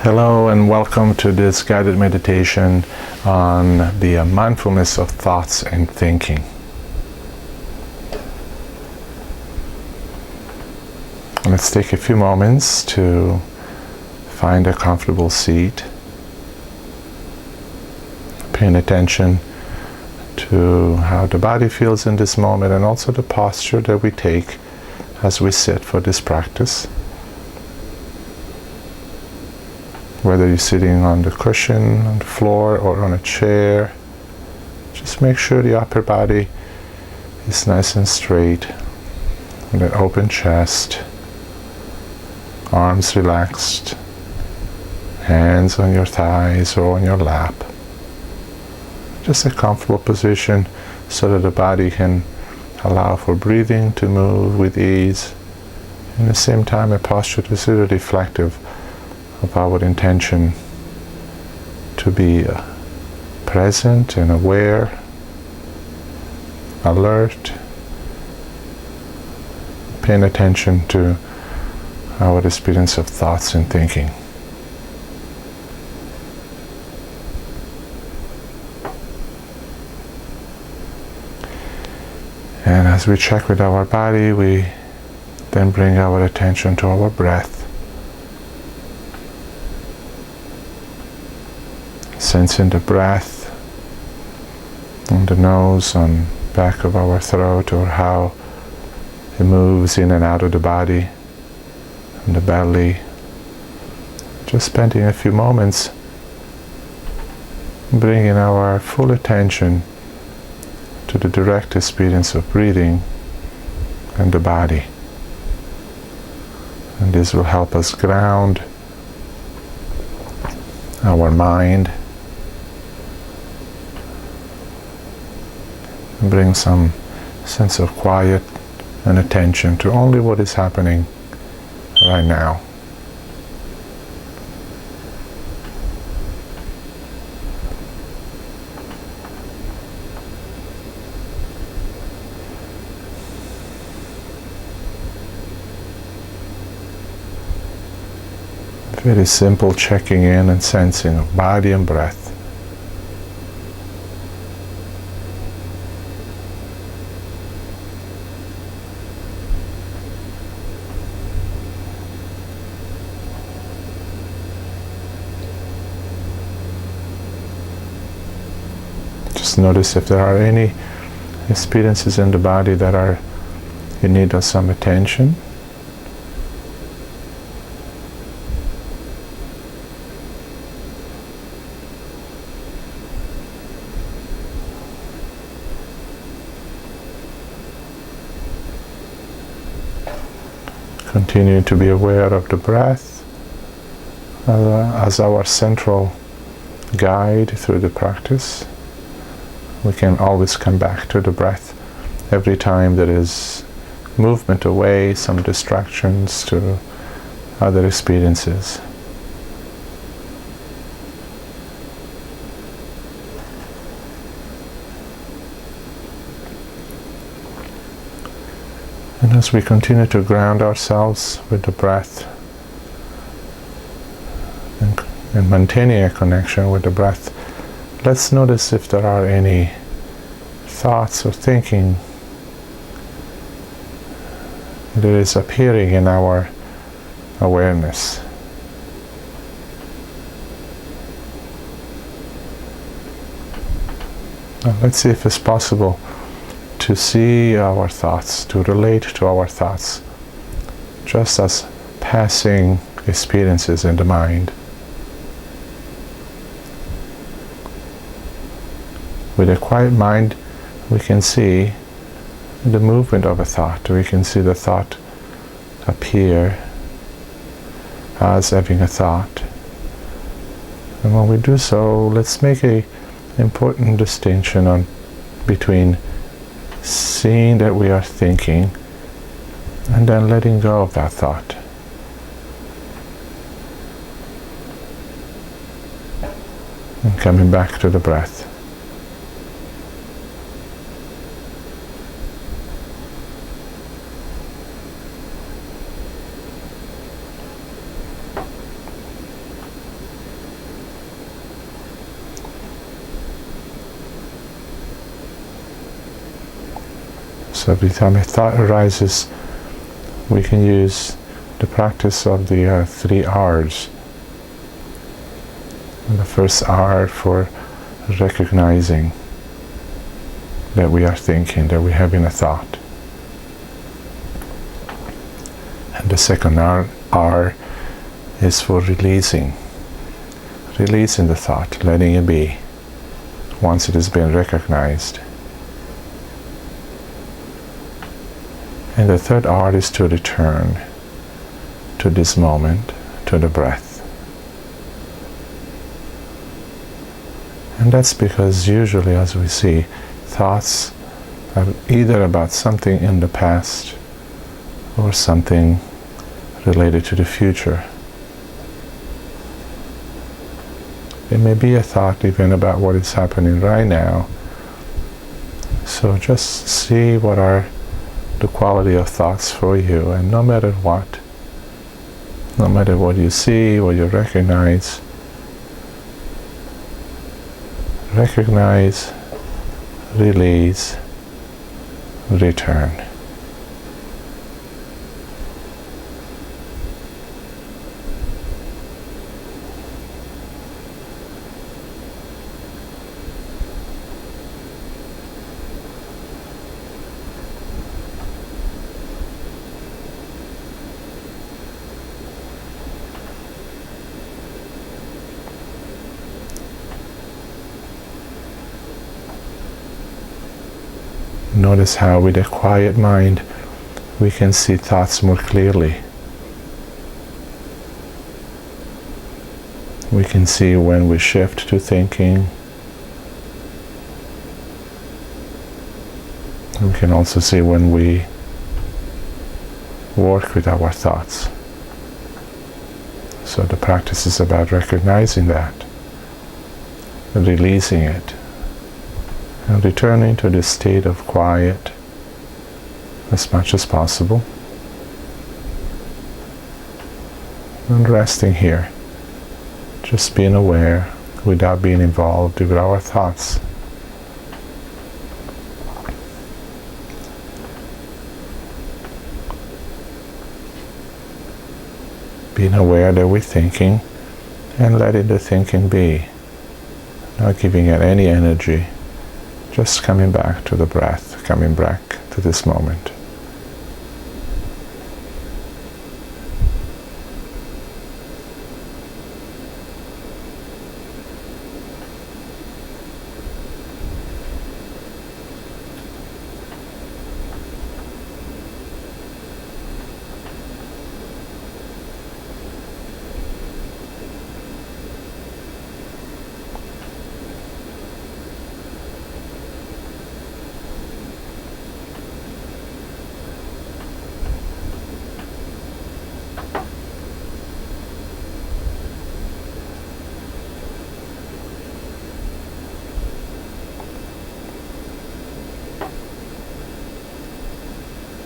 Hello and welcome to this guided meditation on the mindfulness of thoughts and thinking. Let's take a few moments to find a comfortable seat, paying attention to how the body feels in this moment and also the posture that we take as we sit for this practice. Whether you're sitting on the cushion, on the floor, or on a chair, just make sure the upper body is nice and straight, with an open chest, arms relaxed, hands on your thighs or on your lap. Just a comfortable position so that the body can allow for breathing to move with ease. And at the same time, a posture that is really reflective of our intention to be present and aware, alert, paying attention to our experience of thoughts and thinking. And as we check with our body, we then bring our attention to our breath. Sensing the breath on the nose, on back of our throat, or how it moves in and out of the body, and the belly. Just spending a few moments bringing our full attention to the direct experience of breathing and the body. And this will help us ground our mind, bring some sense of quiet and attention to only what is happening right now. Very simple checking in and sensing of body and breath. Just notice if there are any experiences in the body that are in need of some attention. Continue to be aware of the breath as our central guide through the practice. We can always come back to the breath every time there is movement away, some distractions to other experiences. And as we continue to ground ourselves with the breath and maintaining a connection with the breath, let's notice if there are any thoughts or thinking that is appearing in our awareness. Now let's see if it's possible to see our thoughts, to relate to our thoughts, just as passing experiences in the mind. With a quiet mind, we can see the movement of a thought. We can see the thought appear as having a thought. And when we do so, let's make an important distinction between seeing that we are thinking and then letting go of that thought. And coming back to the breath. So every time a thought arises, we can use the practice of the 3 R's. And the first R for recognizing that we are thinking, that we're having a thought. And the second R is for releasing the thought, letting it be once it has been recognized. And the third R is to return to this moment, to the breath. And that's because usually, as we see, thoughts are either about something in the past or something related to the future. It may be a thought even about what is happening right now. So just see what are the quality of thoughts for you, and no matter what you see, what you recognize, release, return. Notice how with a quiet mind we can see thoughts more clearly. We can see when we shift to thinking. We can also see when we work with our thoughts. So the practice is about recognizing that, releasing it, and returning to this state of quiet as much as possible, and resting here, just being aware without being involved with our thoughts. Being aware that we're thinking and letting the thinking be, not giving it any energy. Just coming back to the breath, coming back to this moment.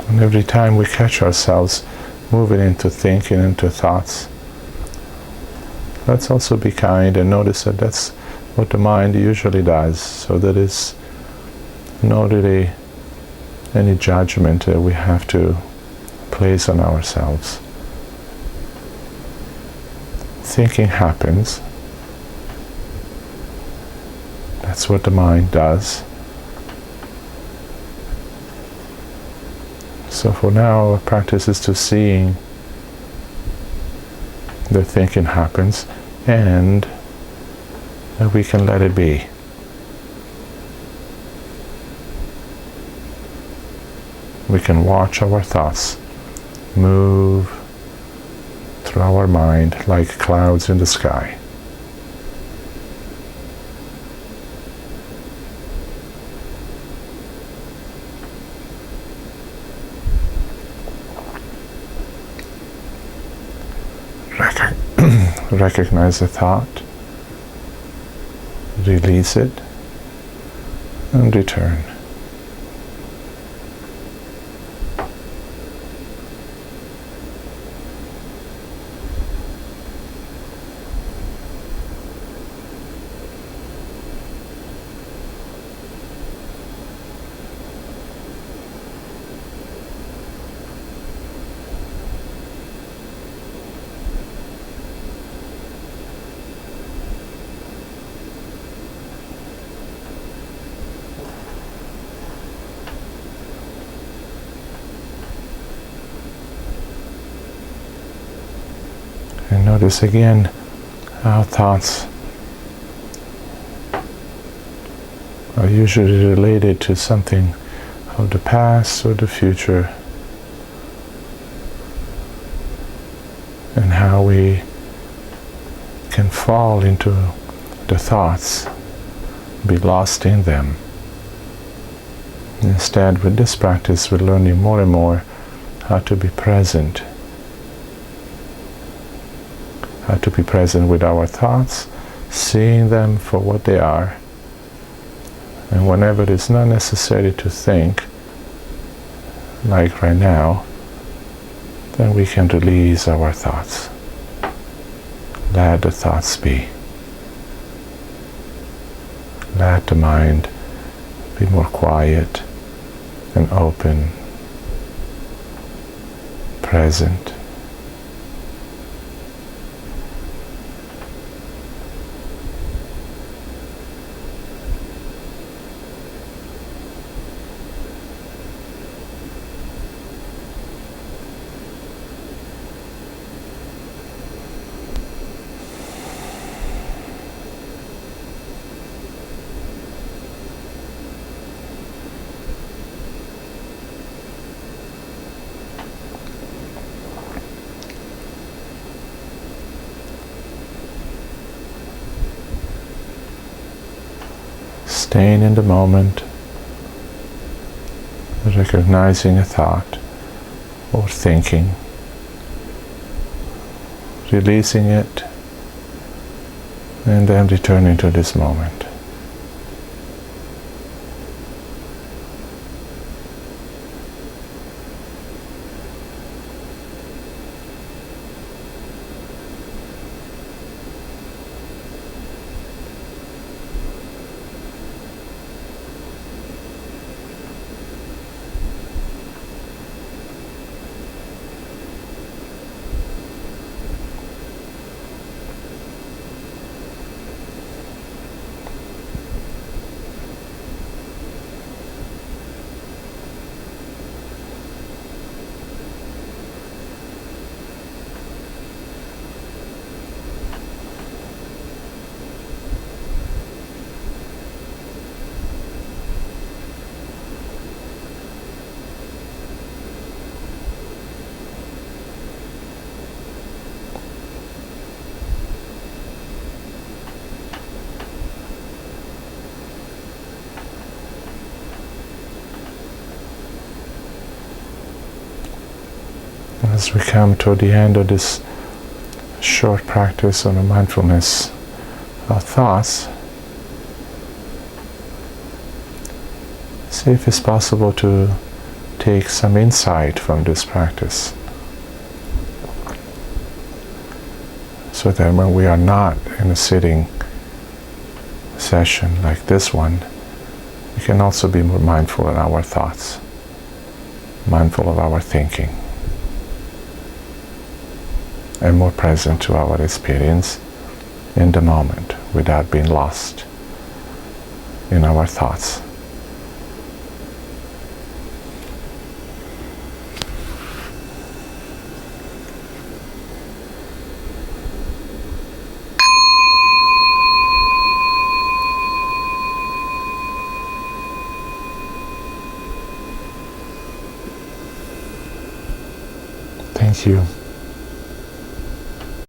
And every time we catch ourselves moving into thinking, into thoughts, let's also be kind and notice that that's what the mind usually does. So there is not really any judgment that we have to place on ourselves. Thinking happens. That's what the mind does. So for now, our practice is to seeing that thinking happens and that we can let it be. We can watch our thoughts move through our mind like clouds in the sky. Recognize the thought, release it, and return. Notice again how thoughts are usually related to something of the past or the future, and how we can fall into the thoughts, be lost in them. Instead, with this practice, we're learning more and more how to be present. How to be present with our thoughts, seeing them for what they are. And whenever it is not necessary to think, like right now, then we can release our thoughts. Let the thoughts be. Let the mind be more quiet and open, present. Staying in the moment, recognizing a thought or thinking, releasing it, and then returning to this moment. As we come to the end of this short practice on the mindfulness of thoughts, see if it's possible to take some insight from this practice, so that when we are not in a sitting session like this one, we can also be more mindful of our thoughts, mindful of our thinking, and more present to our experience in the moment without being lost in our thoughts. Thank you.